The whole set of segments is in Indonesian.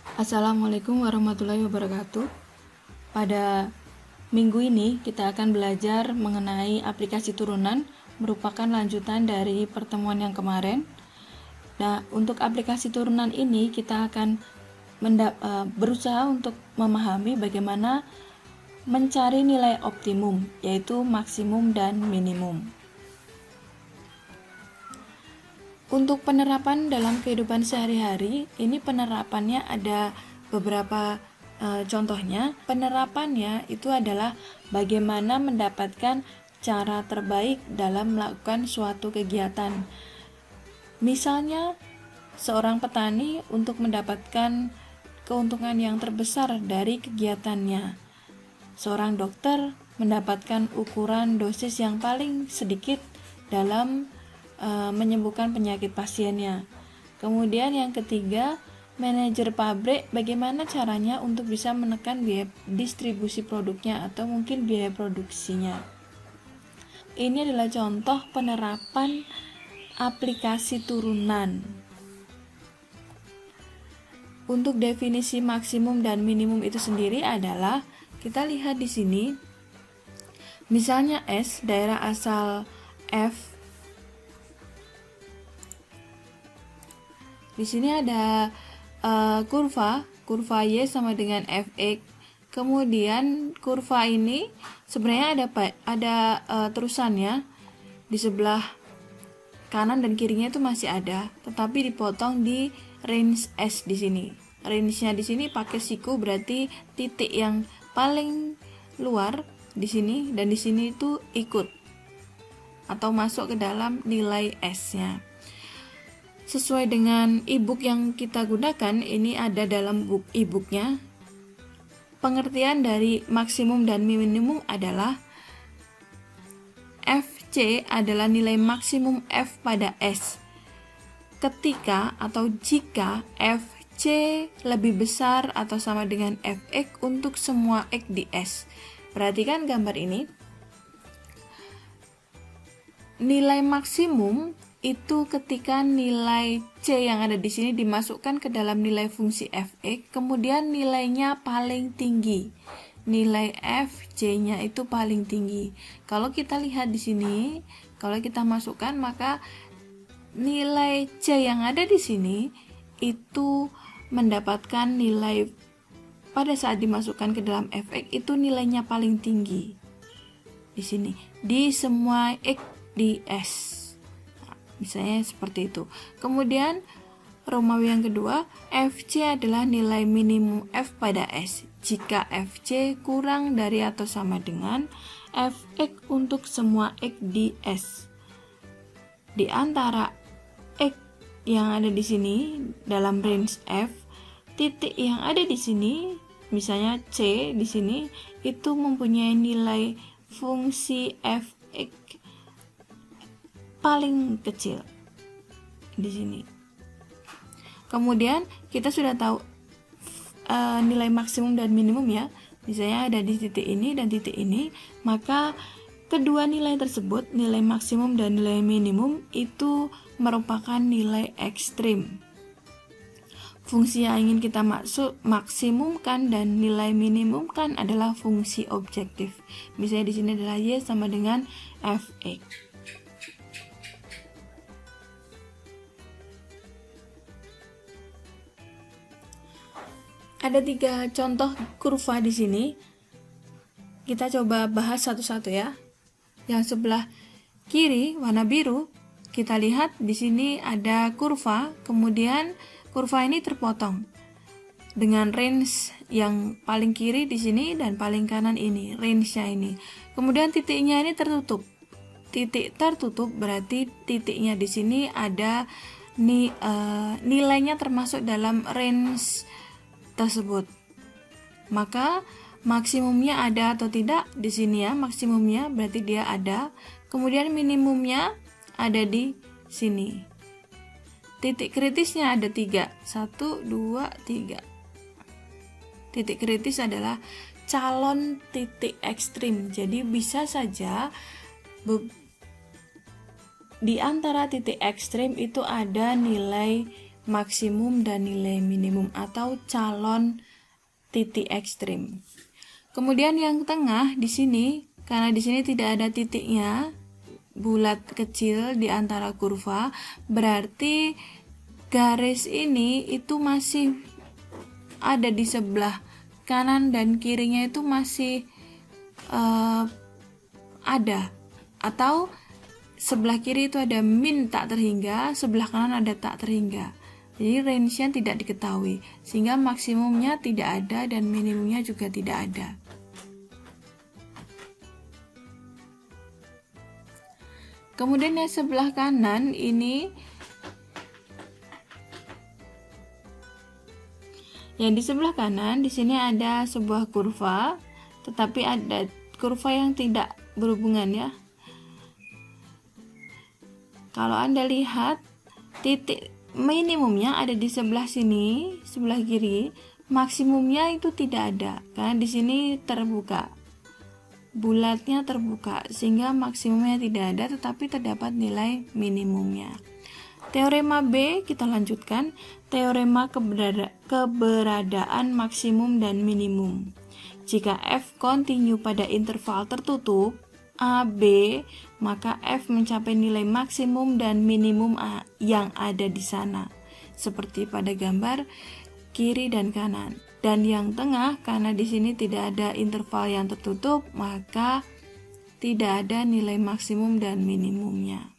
Assalamualaikum warahmatullahi wabarakatuh. Pada minggu ini kita akan belajar mengenai aplikasi turunan, merupakan lanjutan dari pertemuan yang kemarin. Nah, untuk aplikasi turunan ini kita akan berusaha untuk memahami bagaimana mencari nilai optimum, yaitu maksimum dan minimum. Untuk penerapan dalam kehidupan sehari-hari, ini penerapannya ada beberapa contohnya. Penerapannya itu adalah bagaimana mendapatkan cara terbaik dalam melakukan suatu kegiatan. Misalnya, seorang petani untuk mendapatkan keuntungan yang terbesar dari kegiatannya. Seorang dokter mendapatkan ukuran dosis yang paling sedikit dalam menyembuhkan penyakit pasiennya. Kemudian yang ketiga, manajer pabrik bagaimana caranya untuk bisa menekan biaya distribusi produknya atau mungkin biaya produksinya. Ini adalah contoh penerapan aplikasi turunan. Untuk definisi maksimum dan minimum itu sendiri adalah, kita lihat di sini, misalnya S, daerah asal F. Di sini ada kurva Y sama dengan Fx. Kemudian kurva ini sebenarnya ada terusannya di sebelah kanan dan kirinya itu masih ada, tetapi dipotong di range S di sini. Range-nya di sini pakai siku, berarti titik yang paling luar di sini dan di sini itu ikut atau masuk ke dalam nilai S-nya. Sesuai dengan e-book yang kita gunakan, ini ada dalam e-booknya. Pengertian dari maksimum dan minimum adalah FC adalah nilai maksimum F pada S ketika atau jika FC lebih besar atau sama dengan Fx untuk semua X di S. Perhatikan gambar ini. Nilai maksimum itu ketika nilai C yang ada di sini dimasukkan ke dalam nilai fungsi Fx, kemudian nilainya paling tinggi. Nilai Fc-nya itu paling tinggi. Kalau kita lihat di sini, kalau kita masukkan, maka nilai C yang ada di sini itu mendapatkan nilai pada saat dimasukkan ke dalam Fx itu nilainya paling tinggi. Di sini, di semua X di S. Misalnya seperti itu. Kemudian Romawi yang kedua, Fc adalah nilai minimum F pada S jika Fc kurang dari atau sama dengan Fx untuk semua X di S. Di antara X yang ada di sini dalam range F, titik yang ada di sini, misalnya C di sini, itu mempunyai nilai fungsi Fx paling kecil di sini. Kemudian kita sudah tahu nilai maksimum dan minimum ya. Misalnya ada di titik ini dan titik ini, maka kedua nilai tersebut, nilai maksimum dan nilai minimum itu merupakan nilai ekstrim. Fungsi yang ingin kita maksimumkan dan nilai minimumkan adalah fungsi objektif. Misalnya di sini adalah Y sama dengan Fx. Ada 3 contoh kurva di sini. Kita coba bahas satu-satu ya. Yang sebelah kiri warna biru, kita lihat di sini ada kurva, kemudian kurva ini terpotong dengan range yang paling kiri di sini dan paling kanan ini, range-nya ini. Kemudian titiknya ini tertutup. Titik tertutup berarti titiknya di sini ada nilainya termasuk dalam range tersebut. Maka maksimumnya ada atau tidak di sini ya, maksimumnya berarti dia ada. Kemudian minimumnya ada di sini. Titik kritisnya ada 3. 1, 2, 3. Titik kritis adalah calon titik ekstrim. Jadi bisa saja di antara titik ekstrim itu ada nilai maksimum dan nilai minimum atau calon titik ekstrim. Kemudian yang tengah di sini, karena di sini tidak ada titiknya, bulat kecil di antara kurva, berarti garis ini itu masih ada di sebelah kanan dan kirinya itu masih ada, atau sebelah kiri itu ada min tak terhingga, sebelah kanan ada tak terhingga. Jadi range-nya tidak diketahui, sehingga maksimumnya tidak ada dan minimumnya juga tidak ada. Kemudian yang sebelah kanan ini, yang di sebelah kanan di sini ada sebuah kurva, tetapi ada kurva yang tidak berhubungan ya. Kalau Anda lihat, titik minimumnya ada di sebelah sini, sebelah kiri, maksimumnya itu tidak ada, karena di sini terbuka, bulatnya terbuka, sehingga maksimumnya tidak ada, tetapi terdapat nilai minimumnya. Teorema B kita lanjutkan, teorema keberadaan maksimum dan minimum. Jika F kontinu pada interval tertutup A, B, maka F mencapai nilai maksimum dan minimum A yang ada di sana, seperti pada gambar kiri dan kanan. Dan yang tengah, karena di sini tidak ada interval yang tertutup, maka tidak ada nilai maksimum dan minimumnya.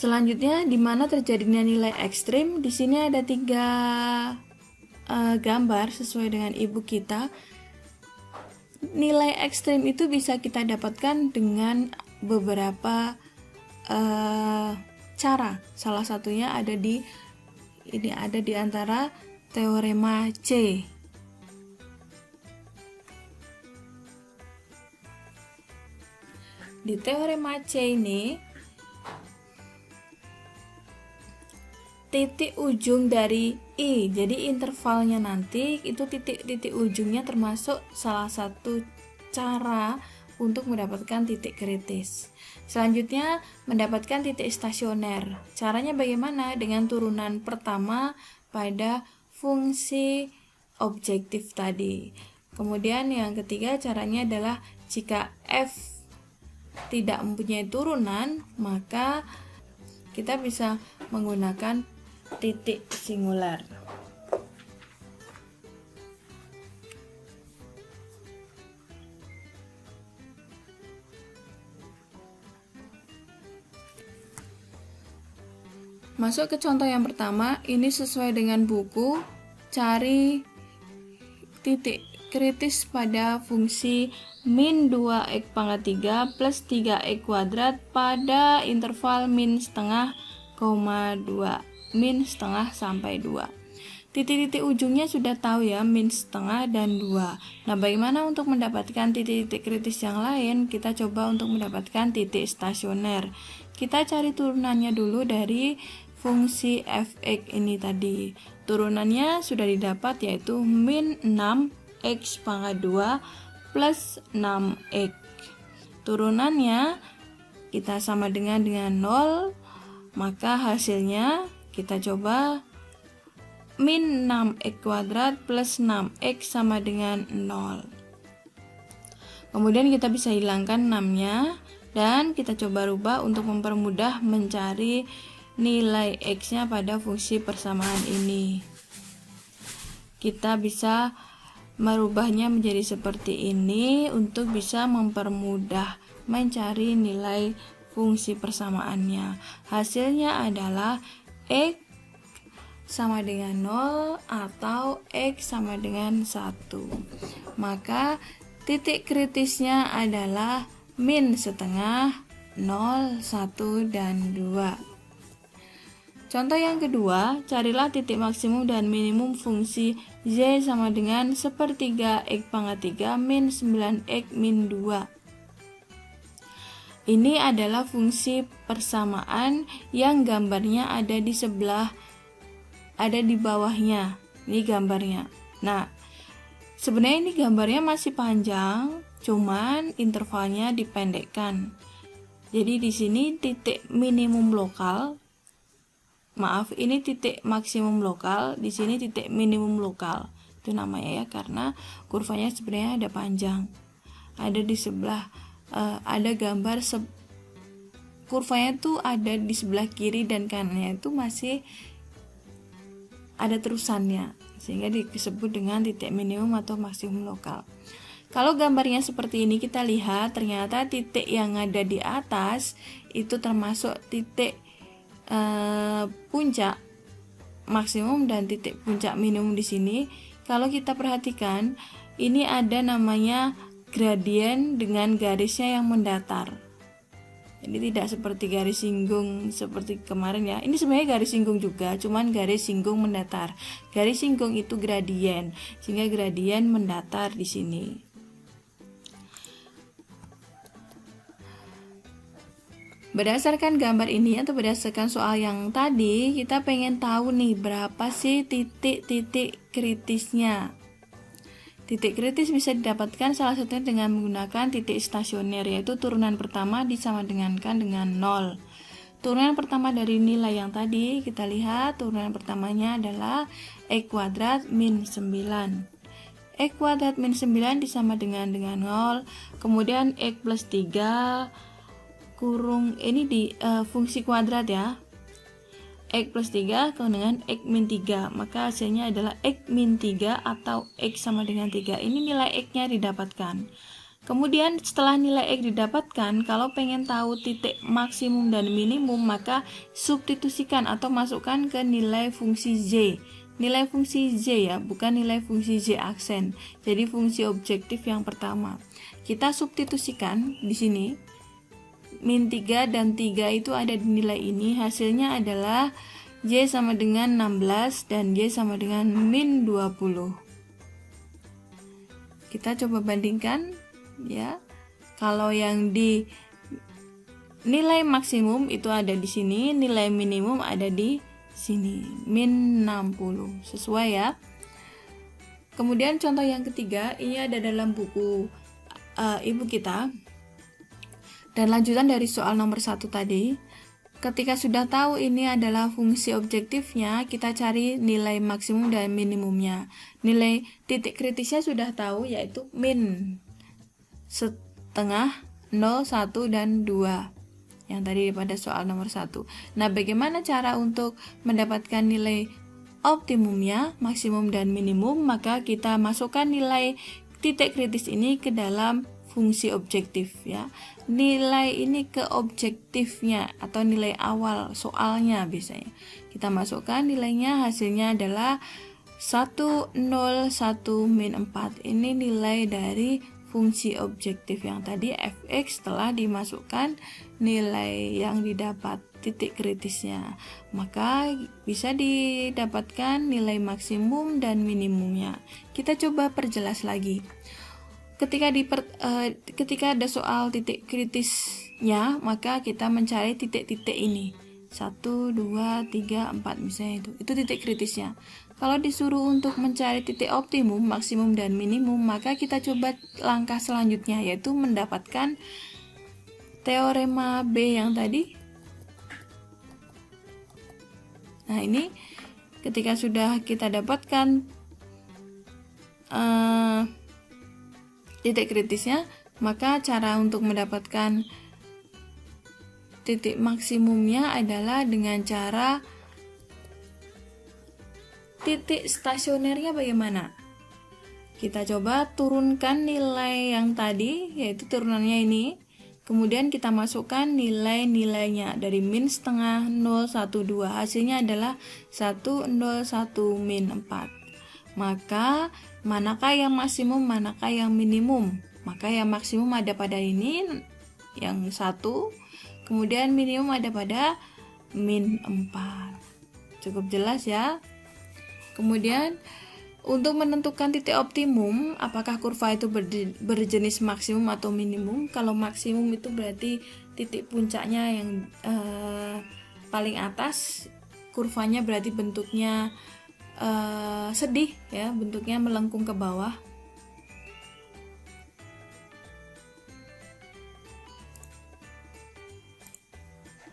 Selanjutnya, di mana terjadinya nilai ekstrim? Di sini ada 3 gambar sesuai dengan ibu kita. Nilai ekstrim itu bisa kita dapatkan dengan beberapa cara. Salah satunya ada di antara teorema C. Di teorema C ini, titik ujung dari I, jadi intervalnya nanti itu titik ujungnya termasuk salah satu cara untuk mendapatkan titik kritis. Selanjutnya, mendapatkan titik stasioner. Caranya bagaimana? Dengan turunan pertama pada fungsi objektif tadi. Kemudian yang ketiga caranya adalah jika F tidak mempunyai turunan, maka kita bisa menggunakan titik singular. Masuk ke contoh yang pertama, ini sesuai dengan buku, cari titik kritis pada fungsi min 2x pangkat 3 plus 3x kuadrat pada interval min setengah, 2. Min setengah sampai 2. Titik-titik ujungnya sudah tahu ya, min setengah dan 2. Nah, bagaimana untuk mendapatkan titik-titik kritis yang lain? Kita coba untuk mendapatkan titik stasioner. Kita cari turunannya dulu dari fungsi fx ini tadi. Turunannya sudah didapat, yaitu min 6x pangkat 2 plus 6x. Turunannya kita sama dengan 0, maka hasilnya kita coba min 6x kuadrat plus 6x sama dengan 0. Kemudian kita bisa hilangkan 6-nya dan kita coba rubah untuk mempermudah mencari nilai x-nya pada fungsi persamaan ini. Kita bisa merubahnya menjadi seperti ini untuk bisa mempermudah mencari nilai fungsi persamaannya. Hasilnya adalah x sama dengan 0 atau x sama dengan 1. Maka titik kritisnya adalah min setengah, 0, 1, dan 2. Contoh yang kedua, carilah titik maksimum dan minimum fungsi z sama dengan sepertiga x pangkat 3 min 9x min 2. Ini adalah fungsi persamaan yang gambarnya ada di bawahnya. Ini gambarnya. Nah, sebenarnya ini gambarnya masih panjang, cuman intervalnya dipendekkan. Jadi di sini titik minimum lokal, maaf, ini titik maksimum lokal, di sini titik minimum lokal. Itu namanya ya, karena kurvanya sebenarnya ada panjang. Ada di sebelah ada gambar kurvanya tuh ada di sebelah kiri dan kanannya itu masih ada terusannya, sehingga disebut dengan titik minimum atau maksimum lokal. Kalau gambarnya seperti ini, kita lihat ternyata titik yang ada di atas itu termasuk titik puncak maksimum dan titik puncak minimum di sini. Kalau kita perhatikan, ini ada namanya gradien dengan garisnya yang mendatar. Jadi tidak seperti garis singgung seperti kemarin ya. Ini sebenarnya garis singgung juga, cuman garis singgung mendatar. Garis singgung itu gradien, sehingga gradien mendatar di sini. Berdasarkan gambar ini atau berdasarkan soal yang tadi, kita pengen tahu nih berapa sih titik-titik kritisnya. Titik kritis bisa didapatkan salah satunya dengan menggunakan titik stasioner, yaitu turunan pertama disama dengan 0. Turunan pertama dari nilai yang tadi, kita lihat turunan pertamanya adalah X kuadrat min 9. X kuadrat min 9 disama dengan 0, kemudian X plus 3 kurung, ini di fungsi kuadrat ya. X plus 3 dengan X min 3, maka hasilnya adalah X min 3 atau X sama dengan 3. Ini nilai X-nya didapatkan. Kemudian setelah nilai X didapatkan, kalau pengen tahu titik maksimum dan minimum, maka substitusikan atau masukkan ke nilai fungsi Z. Nilai fungsi Z ya, bukan nilai fungsi Z aksen. Jadi fungsi objektif yang pertama. Kita substitusikan di sini. Min 3 dan 3 itu ada di nilai ini, hasilnya adalah Y sama dengan 16 dan Y sama dengan min 20. Kita coba bandingkan ya. Kalau yang di nilai maksimum itu ada di sini, nilai minimum ada di sini, min 60. Sesuai ya. Kemudian contoh yang ketiga, ini ada dalam buku ibu kita. Dan lanjutan dari soal nomor 1 tadi, ketika sudah tahu ini adalah fungsi objektifnya, kita cari nilai maksimum dan minimumnya. Nilai titik kritisnya sudah tahu, yaitu min setengah, 0, 1, dan 2. Yang tadi pada soal nomor 1. Nah, bagaimana cara untuk mendapatkan nilai optimumnya, maksimum dan minimum? Maka kita masukkan nilai titik kritis ini ke dalam fungsi objektif ya. Nilai ini ke objektifnya atau nilai awal soalnya biasanya. Kita masukkan nilainya, hasilnya adalah 1, 0, 1, min 4. Ini nilai dari fungsi objektif yang tadi fx telah dimasukkan nilai yang didapat titik kritisnya. Maka bisa didapatkan nilai maksimum dan minimumnya. Kita coba perjelas lagi. Ketika ada soal titik kritisnya, maka kita mencari titik-titik ini 1, 2, 3, 4 misalnya itu titik kritisnya. Kalau disuruh untuk mencari titik optimum, maksimum dan minimum, maka kita coba langkah selanjutnya, yaitu mendapatkan teorema B yang tadi. Nah, ini ketika sudah kita dapatkan titik kritisnya, maka cara untuk mendapatkan titik maksimumnya adalah dengan cara titik stasionernya bagaimana? Kita coba turunkan nilai yang tadi, yaitu turunannya ini. Kemudian kita masukkan nilai-nilainya dari min setengah, 0, 1, 2. Hasilnya adalah 1, 0, 1, min 4. Maka manakah yang maksimum, manakah yang minimum? Maka yang maksimum ada pada ini, yang 1. Kemudian minimum ada pada min 4. Cukup jelas ya. Kemudian untuk menentukan titik optimum, apakah kurva itu berjenis maksimum atau minimum? Kalau maksimum itu berarti titik puncaknya yang paling atas, kurvanya berarti bentuknya sedih ya, bentuknya melengkung ke bawah.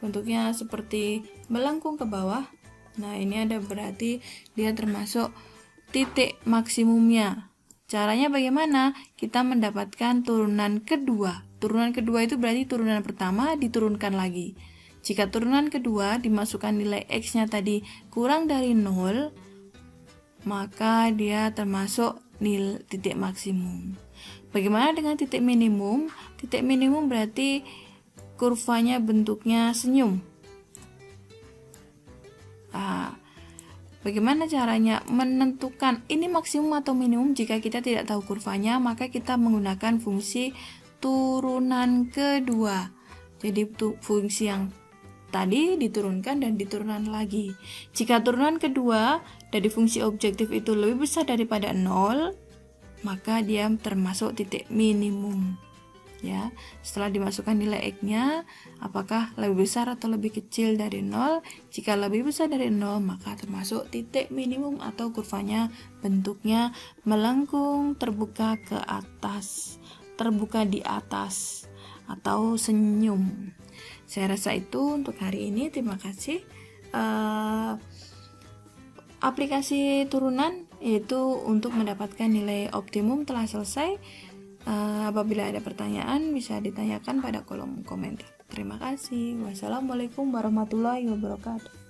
bentuknya seperti melengkung ke bawah. Nah, ini ada berarti dia termasuk titik maksimumnya. Caranya bagaimana? Kita mendapatkan turunan kedua. Turunan kedua itu berarti turunan pertama diturunkan lagi. Jika turunan kedua dimasukkan nilai X-nya tadi kurang dari 0, maka dia termasuk titik maksimum. Bagaimana dengan titik minimum? Titik minimum berarti kurvanya bentuknya senyum. Nah, bagaimana caranya menentukan ini maksimum atau minimum? Jika kita tidak tahu kurvanya, maka kita menggunakan fungsi turunan kedua. Jadi fungsi yang tadi diturunkan dan diturunkan lagi. Jika turunan kedua dari fungsi objektif itu lebih besar daripada 0, maka dia termasuk titik minimum. Ya, setelah dimasukkan nilai X-nya, apakah lebih besar atau lebih kecil dari 0? Jika lebih besar dari 0, maka termasuk titik minimum atau kurvanya bentuknya melengkung, terbuka ke atas, terbuka di atas, atau senyum. Saya rasa itu untuk hari ini. Terima kasih. Aplikasi turunan yaitu untuk mendapatkan nilai optimum telah selesai. Apabila ada pertanyaan bisa ditanyakan pada kolom komentar. Terima kasih. Wassalamualaikum warahmatullahi wabarakatuh.